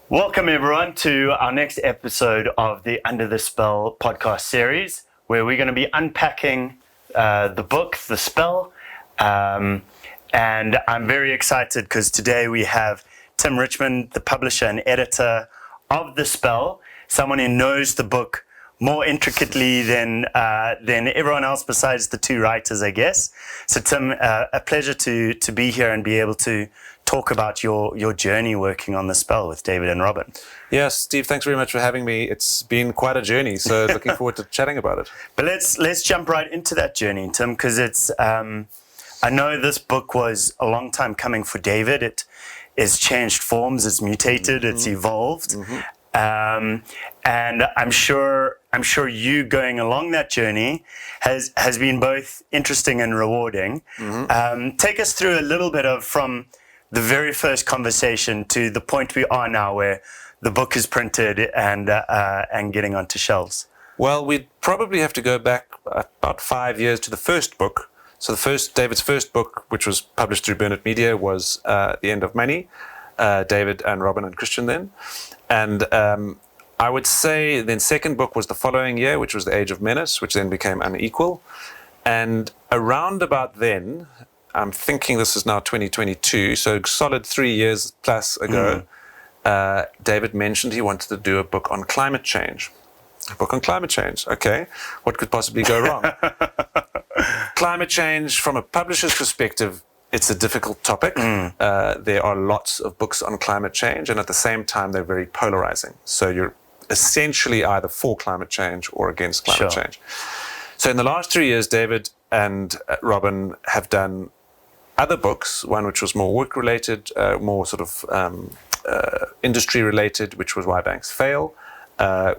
Welcome, everyone, to our next episode of the Under the Spell podcast series, where we're going to be unpacking the book, The Spell. And I'm very excited because today we have Tim Richman, the publisher and editor of The Spell, someone who knows the book more intricately than everyone else besides the two writers, I guess. So, Tim, a pleasure to be here and be able to talk about your journey working on The Spell with David and Robin. Yes, Steve, thanks very much for having me. It's been quite a journey, so looking forward to chatting about it. But let's jump right into that journey, Tim, because it's I know this book was a long time coming for David. It has changed forms, it's mutated, it's evolved. And I'm sure you going along that journey has been both interesting and rewarding. Take us through a little bit of from the very first conversation to the point we are now, where the book is printed and getting onto shelves. Well, we'd probably have to go back about 5 years to the first book. So David's first book, which was published through Burnett Media, was The End of Money. David and Robin and Christian then. And I would say then second book was the following year, which was The Age of Menace, which then became Unequal. And around about then, I'm thinking this is now 2022, so solid 3 years plus ago, David mentioned he wanted to do a book on climate change. A book on climate change. Okay, what could possibly go wrong? Climate change, from a publisher's perspective, it's a difficult topic. There are lots of books on climate change, and at the same time, they're very polarizing. So you're essentially either for climate change or against climate change. So in the last 3 years, David and Robin have done other books, one which was more work-related, more sort of industry-related, which was Why Banks Fail,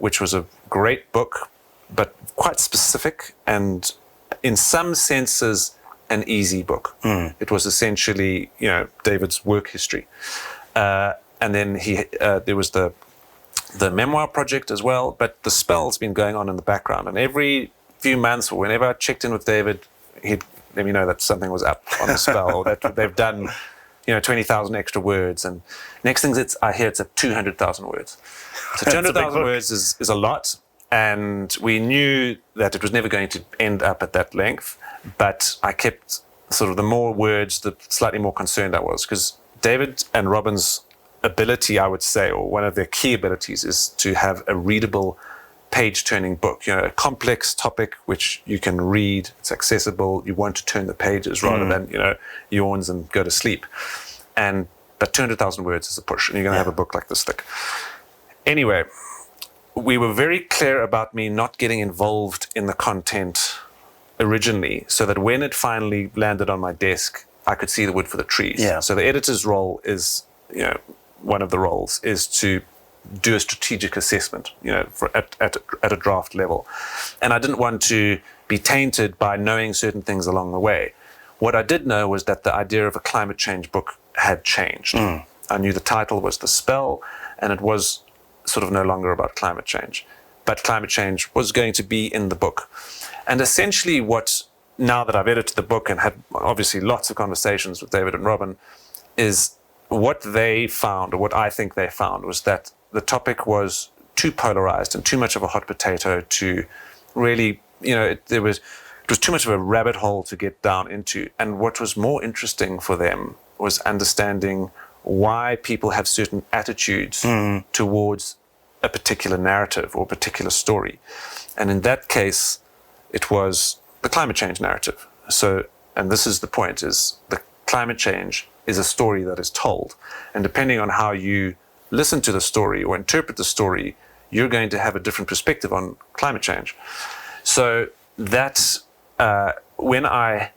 which was a great book, but quite specific and in some senses an easy book. It was essentially, David's work history. And then there was the memoir project as well, but The Spell's been going on in the background. And every few months, or whenever I checked in with David, he'd let me know that something was up on The Spell, or that they've done, 20,000 extra words. And next thing I hear it's at 200,000 words. So 200,000 words is a lot. And we knew that it was never going to end up at that length. But I kept sort of the more words, the slightly more concerned I was. Because David and Robin's ability, I would say, or one of their key abilities, is to have a readable page-turning book, a complex topic which you can read, it's accessible, you want to turn the pages rather than, yawns and go to sleep. But 200,000 words is a push, and you're going to have a book like this thick. Anyway, we were very clear about me not getting involved in the content originally, so that when it finally landed on my desk, I could see the wood for the trees. So the editor's role is, one of the roles is to do a strategic assessment, at a draft level. And I didn't want to be tainted by knowing certain things along the way. What I did know was that the idea of a climate change book had changed. I knew the title was The Spell, and it was sort of no longer about climate change. But climate change was going to be in the book. And essentially now that I've edited the book and had obviously lots of conversations with David and Robin, is what they found, or what I think they found, was that the topic was too polarized and too much of a hot potato to really, it was too much of a rabbit hole to get down into. And what was more interesting for them was understanding why people have certain attitudes towards a particular narrative or a particular story. And in that case, it was the climate change narrative. So, and this is the point, is the climate change is a story that is told. And depending on how you listen to the story or interpret the story, you're going to have a different perspective on climate change. So that's when I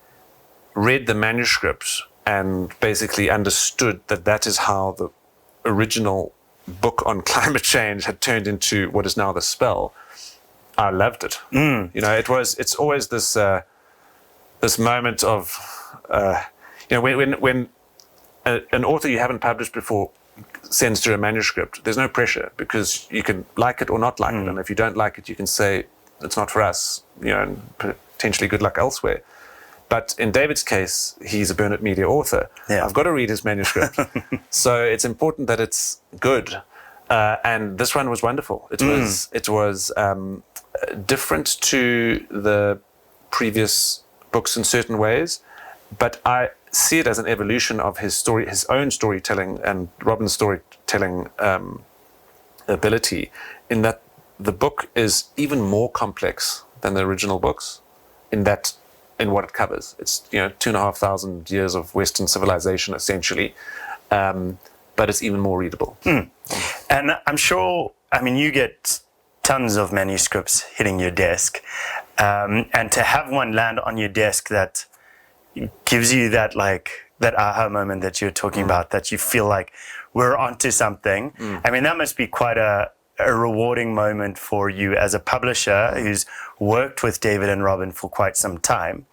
read the manuscript and basically understood that is how the original book on climate change had turned into what is now The Spell, I loved it. It's always this moment of, when an author you haven't published before sends through a manuscript, there's no pressure, because you can like it or not like it. And if you don't like it, you can say, it's not for us, and potentially good luck elsewhere. But in David's case, he's a Burnett Media author. I've got to read his manuscript. So it's important that it's good. And this one was wonderful. It was different to the previous books in certain ways, but I see it as an evolution of his own storytelling and Robin's storytelling ability, in that the book is even more complex than the original books in what it covers. It's 2,500 years of Western civilization essentially, but it's even more readable. And I'm sure, you get tons of manuscripts hitting your desk, and to have one land on your desk that gives you that aha moment that you're talking about, that you feel like we're onto something. That must be quite a rewarding moment for you as a publisher who's worked with David and Robin for quite some time.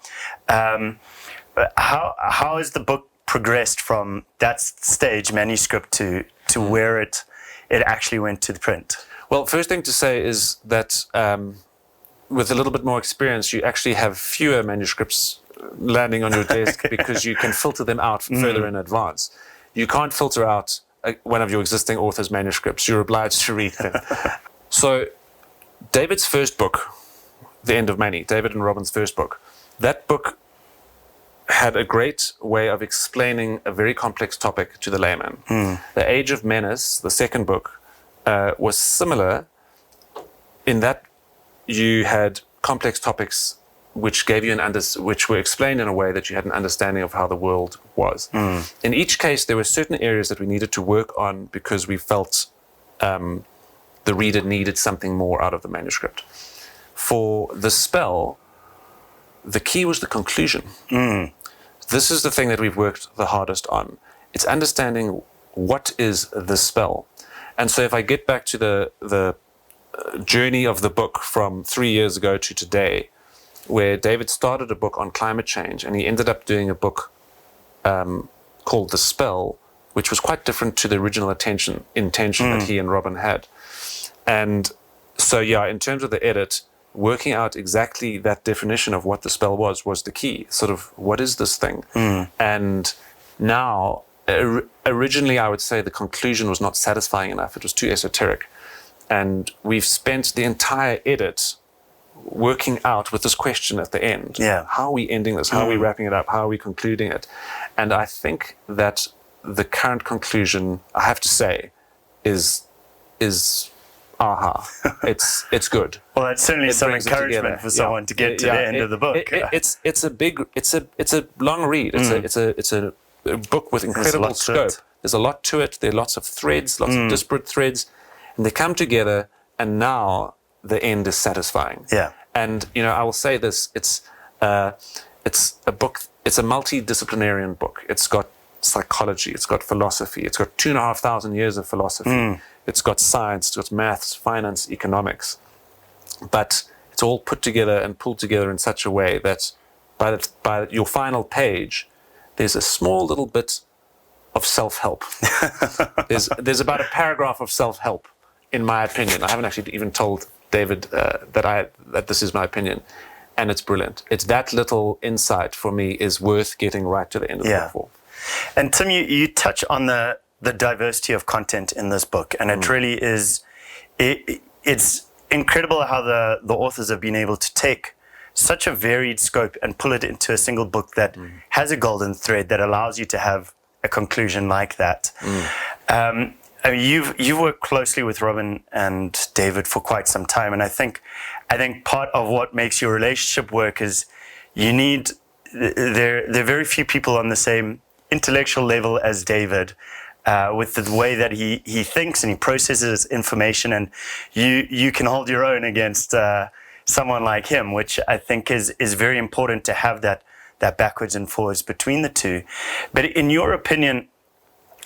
How has the book progressed from that stage manuscript to where it actually went to the print? Well, first thing to say is that with a little bit more experience, you actually have fewer manuscripts landing on your desk because you can filter them out further in advance. You can't filter out one of your existing author's manuscripts. You're obliged to read them. So David's first book, The End of Many, David and Robin's first book, that book had a great way of explaining a very complex topic to the layman. The Age of Menace, the second book, was similar in that you had complex topics which gave you which were explained in a way that you had an understanding of how the world was. In each case, there were certain areas that we needed to work on because we felt the reader needed something more out of the manuscript. For The Spell, the key was the conclusion. This is the thing that we've worked the hardest on. It's understanding what is the spell. And so if I get back to the journey of the book from 3 years ago to today, where David started a book on climate change and he ended up doing a book called The Spell, which was quite different to the original intention that he and Robin had. And so, in terms of the edit, working out exactly that definition of what the spell was the key. Sort of, what is this thing? And now, originally I would say the conclusion was not satisfying enough. It was too esoteric. And we've spent the entire edit working out with this question at the end. How are we ending this? How are we wrapping it up? How are we concluding it? And I think that the current conclusion, I have to say, is it's good. Well, that's certainly some encouragement for someone to get to the end of the book. It's a long read. It's a book with incredible scope. There's a lot to it. There are lots of threads, lots of disparate threads, and they come together. And now the end is satisfying. And I will say this: it's a book. It's a multidisciplinarian book. It's got psychology. It's got philosophy. It's got 2,500 years of philosophy. It's got science, it's got maths, finance, economics. But it's all put together and pulled together in such a way that by your final page, there's a small little bit of self-help. There's about a paragraph of self-help, in my opinion. I haven't actually even told David that this is my opinion. And it's brilliant. It's that little insight for me is worth getting right to the end of the book for. And Tim, you touch on the diversity of content in this book, and it really is, it's incredible how the authors have been able to take such a varied scope and pull it into a single book that has a golden thread that allows you to have a conclusion like that. You've worked closely with Robin and David for quite some time, and I think part of what makes your relationship work is there are very few people on the same intellectual level as David, with the way that he thinks and he processes information, and you can hold your own against someone like him, which I think is very important to have that backwards and forwards between the two. But in your opinion,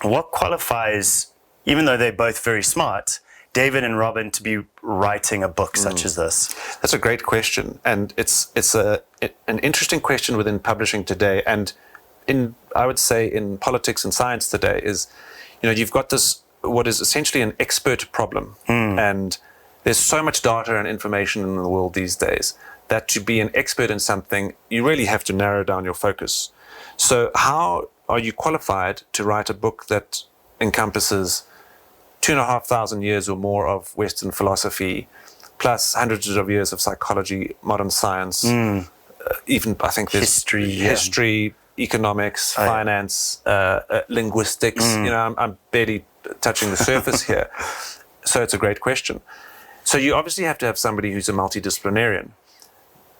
what qualifies, even though they're both very smart, David and Robin to be writing a book such as this? That's a great question, and it's an interesting question within publishing today, and I would say in politics and science today is, you've got this, what is essentially an expert problem. And there's so much data and information in the world these days that to be an expert in something, you really have to narrow down your focus. So how are you qualified to write a book that encompasses 2,500 years or more of Western philosophy, plus hundreds of years of psychology, modern science, even I think there's history, economics, finance, linguistics. I'm barely touching the surface here. So it's a great question. So you obviously have to have somebody who's a multidisciplinarian.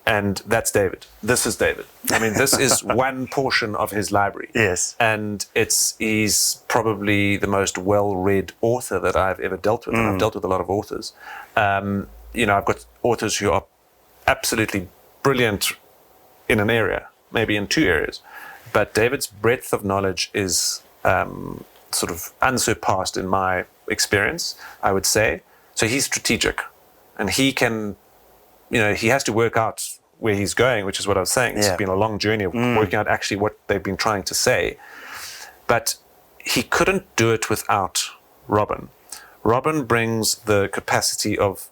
And that's David. This is David. I mean, this is one portion of his library. Yes. And he's probably the most well-read author that I've ever dealt with. And I've dealt with a lot of authors. I've got authors who are absolutely brilliant in an area, maybe in two areas. But David's breadth of knowledge is sort of unsurpassed in my experience, I would say. So he's strategic. And he can... he has to work out where he's going, which is what I was saying. It's been a long journey of working out actually what they've been trying to say. But he couldn't do it without Robin. Robin brings the capacity of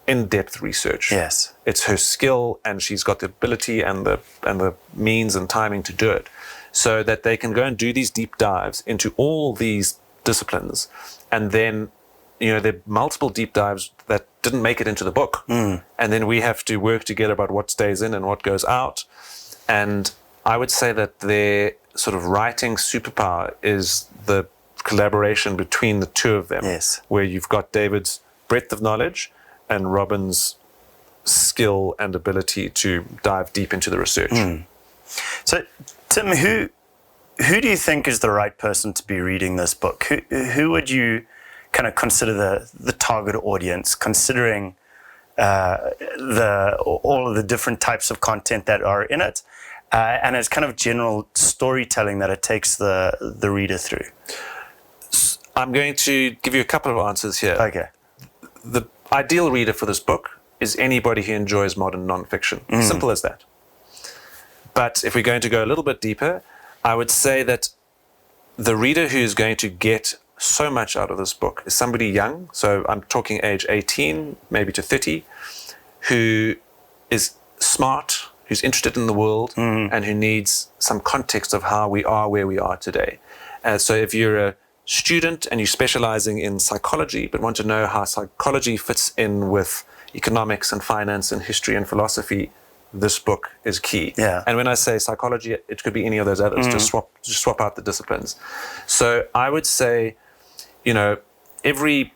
in-depth research. Yes. It's her skill, and she's got the ability and the means and timing to do it, so that they can go and do these deep dives into all these disciplines. And then there are multiple deep dives that didn't make it into the book. And then we have to work together about what stays in and what goes out. And I would say that their sort of writing superpower is the collaboration between the two of them. Yes. Where you've got David's breadth of knowledge and Robin's skill and ability to dive deep into the research. So, Tim, who do you think is the right person to be reading this book? Who would you kind of consider the target audience, considering all of the different types of content that are in it, and as kind of general storytelling that it takes the reader through? I'm going to give you a couple of answers here. Okay. The ideal reader for this book is anybody who enjoys modern nonfiction. Simple as that. But if we're going to go a little bit deeper, I would say that the reader who is going to get so much out of this book is somebody young, so I'm talking age 18, maybe to 30, who is smart, who's interested in the world, and who needs some context of how we are where we are today. So if you're a student and you're specializing in psychology, but want to know how psychology fits in with economics and finance and history and philosophy, this book is key. Yeah. And when I say psychology, it could be any of those others. Just swap out the disciplines. So I would say, every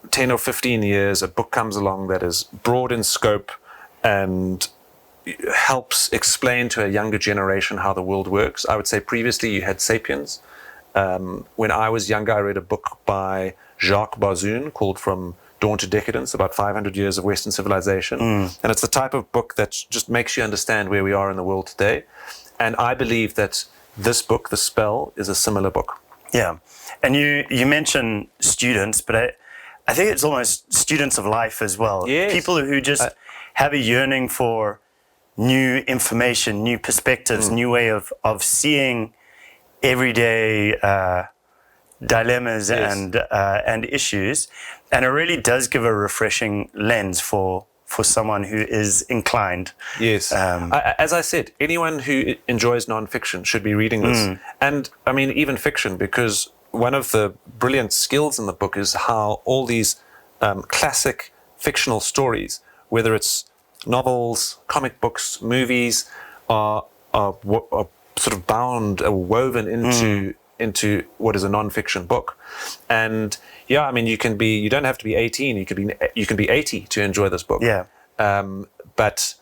10 or 15 years, a book comes along that is broad in scope and helps explain to a younger generation how the world works. I would say previously you had Sapiens. When I was younger, I read a book by Jacques Bazoun called From Dawn to Decadence, about 500 years of Western civilization. And it's the type of book that just makes you understand where we are in the world today. And I believe that this book, The Spell, is a similar book. Yeah. And you mentioned students, but I think it's almost students of life as well. Yes. People who just have a yearning for new information, new perspectives, new way of seeing everyday dilemmas and issues. And it really does give a refreshing lens for someone who is inclined. Yes. As I said, anyone who enjoys nonfiction should be reading this. And I mean, even fiction, because one of the brilliant skills in the book is how all these classic fictional stories, whether it's novels, comic books, movies, are sort of bound or woven into what is a nonfiction book. And I mean, you don't have to be 18, you can be 80 to enjoy this book. Yeah. But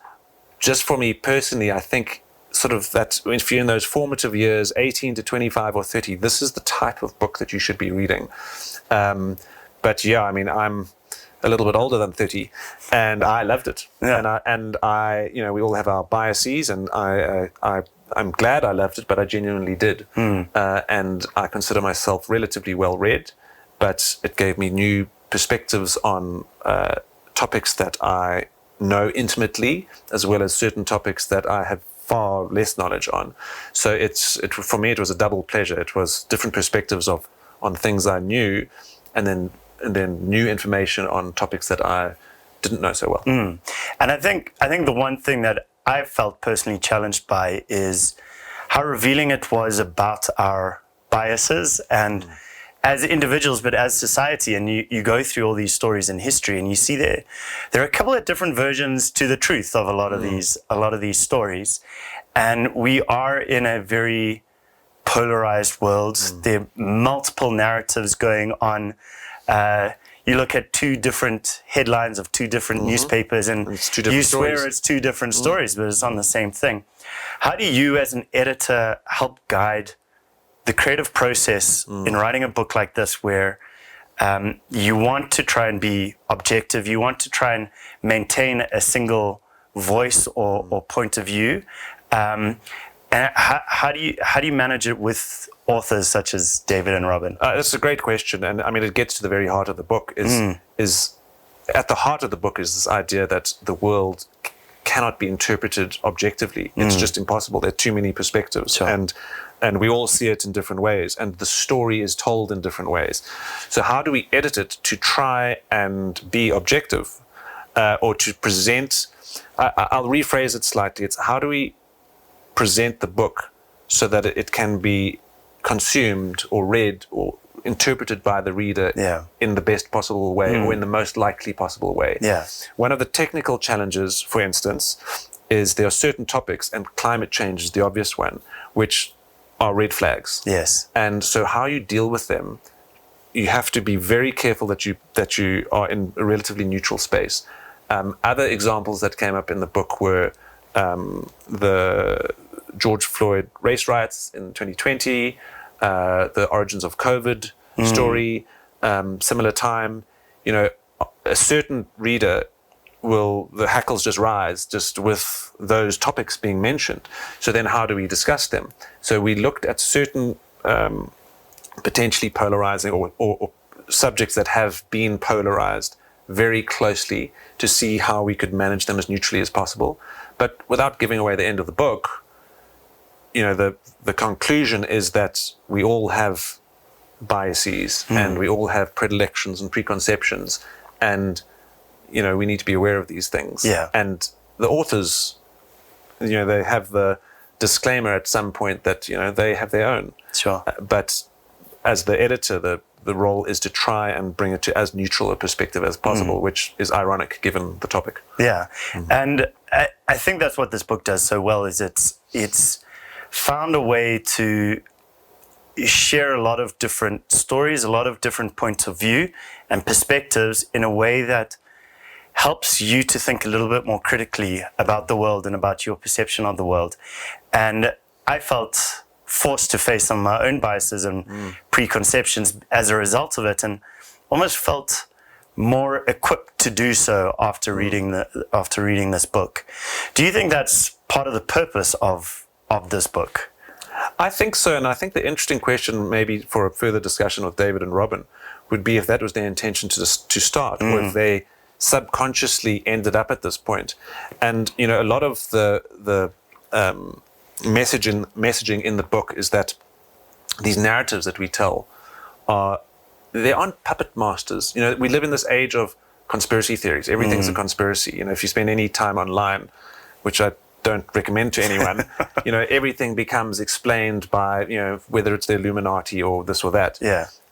just for me personally, I think sort of that if you're in those formative years, 18 to 25 or 30, this is the type of book that you should be reading. But I mean, I'm a little bit older than 30, and I loved it. Yeah. And I we all have our biases, and I'm glad I loved it, but I genuinely did. And I consider myself relatively well read, but it gave me new perspectives on topics that I know intimately, as well as certain topics that I have far less knowledge on. So for me, it was a double pleasure. It was different perspectives on things I knew, and then new information on topics that I didn't know so well. And I think the one thing that I felt personally challenged by is how revealing it was about our biases and as individuals, but as society. And you go through all these stories in history, and you see there are a couple of different versions to the truth of a lot of these stories. And we are in a very polarized world. There are multiple narratives going on. You look at two different headlines of two different newspapers, and you swear it's two different stories, but it's on the same thing. How do you, as an editor, help guide the creative process in writing a book like this, where you want to try and be objective, you want to try and maintain a single voice or point of view? And how do you manage it with authors such as David and Robin? That's a great question, and I mean, it gets to the very heart of the book. Is at the heart of the book is this idea that the world cannot be interpreted objectively. It's just impossible. There are too many perspectives, Sure. and we all see it in different ways, and the story is told in different ways. So how do we edit it to try and be objective, or to present? I'll rephrase it slightly. It's how do we present the book so that it can be consumed or read or interpreted by the reader in the best possible way, or in the most likely possible way. One of the technical challenges, for instance, is there are certain topics, and climate change is the obvious one, which are red flags. Yes. And so how you deal with them, you have to be very careful that you are in a relatively neutral space. Other examples that came up in the book were the George Floyd race riots in 2020, the origins of COVID story, similar time. You know, a certain reader the hackles just rise just with those topics being mentioned. So then how do we discuss them? So we looked at certain potentially polarizing or subjects that have been polarized very closely to see how we could manage them as neutrally as possible, but without giving away the end of the book. You know, the conclusion is that we all have biases and we all have predilections and preconceptions, and you know, we need to be aware of these things. And the authors, you know, they have the disclaimer at some point that, you know, they have their own. Sure. But as the editor, the role is to try and bring it to as neutral a perspective as possible, which is ironic given the topic. And I think that's what this book does so well, is it's found a way to share a lot of different stories, a lot of different points of view and perspectives in a way that helps you to think a little bit more critically about the world and about your perception of the world. And I felt forced to face some of my own biases and preconceptions as a result of it, and almost felt more equipped to do so after reading this book. Do you think that's part of the purpose of this book? I think so, and I think the interesting question, maybe for a further discussion with David and Robin, would be if that was their intention to start, or if they subconsciously ended up at this point. And you know, a lot of the messaging in the book is that these narratives that we tell they aren't puppet masters. You know, we live in this age of conspiracy theories. Everything's a conspiracy. You know, if you spend any time online, which I don't recommend to anyone, you know, everything becomes explained by, you know, whether it's the Illuminati or this or that.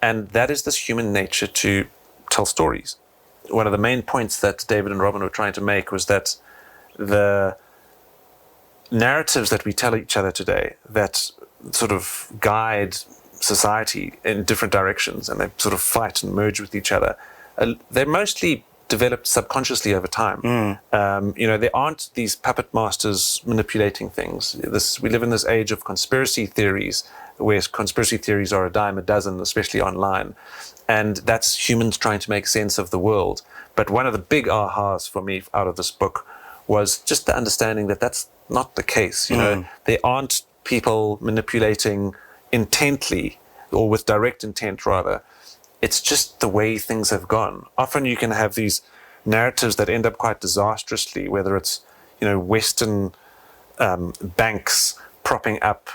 And that is this human nature to tell stories. One of the main points that David and Robin were trying to make was that the narratives that we tell each other today that sort of guide society in different directions, and they sort of fight and merge with each other, they're mostly developed subconsciously over time. You know, there aren't these puppet masters manipulating things. We live in this age of conspiracy theories, where conspiracy theories are a dime a dozen, especially online. And that's humans trying to make sense of the world. But one of the big ahas for me out of this book was just the understanding that that's not the case. You know, there aren't people manipulating intently, or with direct intent rather. It's just the way things have gone. Often you can have these narratives that end up quite disastrously, whether it's, you know, Western banks propping up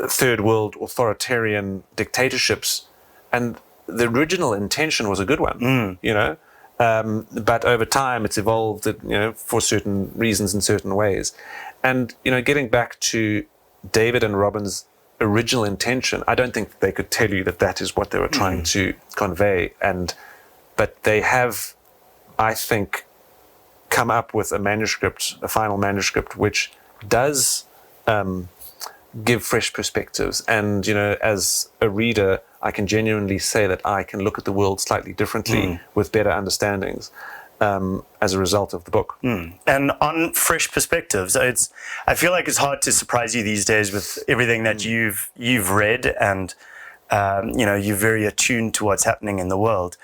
third world authoritarian dictatorships, and the original intention was a good one, you know, but over time it's evolved, you know, for certain reasons in certain ways. And, you know, getting back to David and Robin's original intention, I don't think they could tell you that that is what they were trying to convey. But they have, I think, come up with a final manuscript, which does give fresh perspectives. And, as a reader, I can genuinely say that I can look at the world slightly differently with better understandings as a result of the book. And on fresh perspectives, I feel like it's hard to surprise you these days with everything that you've read, and you're very attuned to what's happening in the world.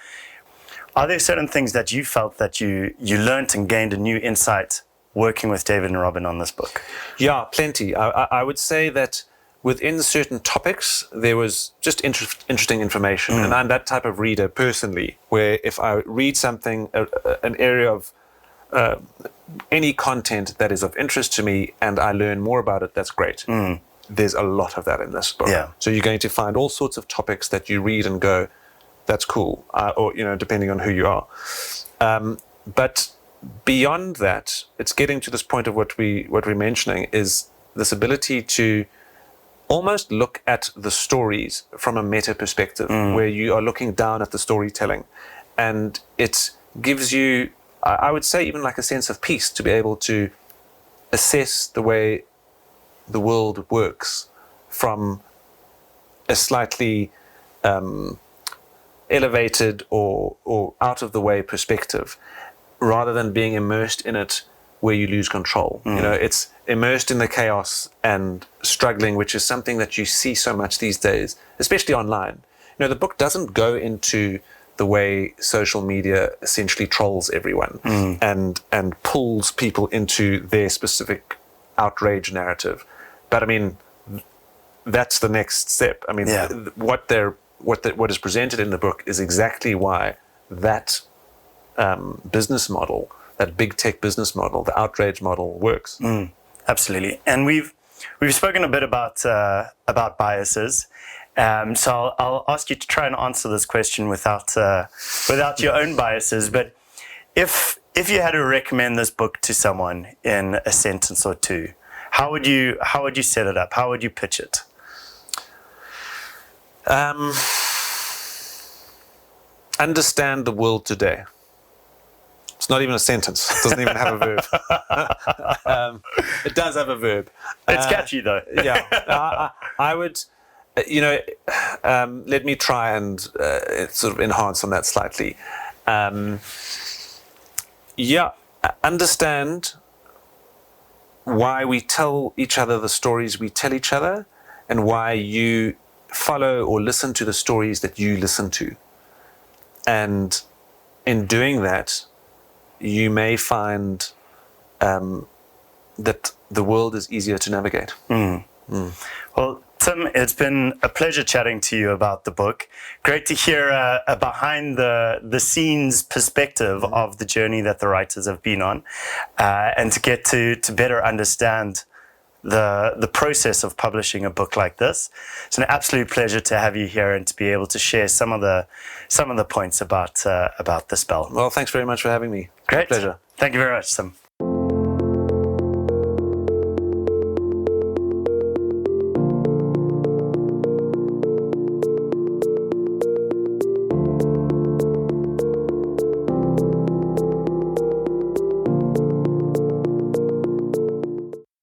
Are there certain things that you felt that you learned and gained a new insight working with David and Robin on this book? Yeah, plenty. I would say that within certain topics, there was just interesting information. And I'm that type of reader personally, where if I read something, an area of any content that is of interest to me, and I learn more about it, that's great. There's a lot of that in this book. Yeah. So you're going to find all sorts of topics that you read and go, that's cool, or, depending on who you are. But beyond that, it's getting to this point of what we're mentioning, is this ability to almost look at the stories from a meta perspective, where you are looking down at the storytelling. And it gives you, I would say, even like a sense of peace to be able to assess the way the world works from a slightly elevated or out of the way perspective, rather than being immersed in it where you lose control. It's immersed in the chaos and struggling, which is something that you see so much these days, especially online. The book doesn't go into the way social media essentially trolls everyone and pulls people into their specific outrage narrative. But I mean, that's the next step. I mean, what is presented in the book is exactly why that business model, that big tech business model, the outrage model, works. Absolutely. And we've spoken a bit about biases. So I'll ask you to try and answer this question without your own biases. But if you had to recommend this book to someone in a sentence or two, how would you set it up? How would you pitch it? Understand the world today. It's not even a sentence. It doesn't even have a verb. It does have a verb. It's catchy, though. Yeah. I would, let me try and sort of enhance on that slightly. Understand why we tell each other the stories we tell each other, and why you follow or listen to the stories that you listen to. And in doing that, you may find that the world is easier to navigate. Well, Tim, it's been a pleasure chatting to you about the book. Great to hear a behind the scenes perspective of the journey that the writers have been on, and to get to better understand the process of publishing a book like this. It's an absolute pleasure to have you here and to be able to share some of the points about the spell. Well, thanks very much for having me. Great. Pleasure. Thank you very much, Tim.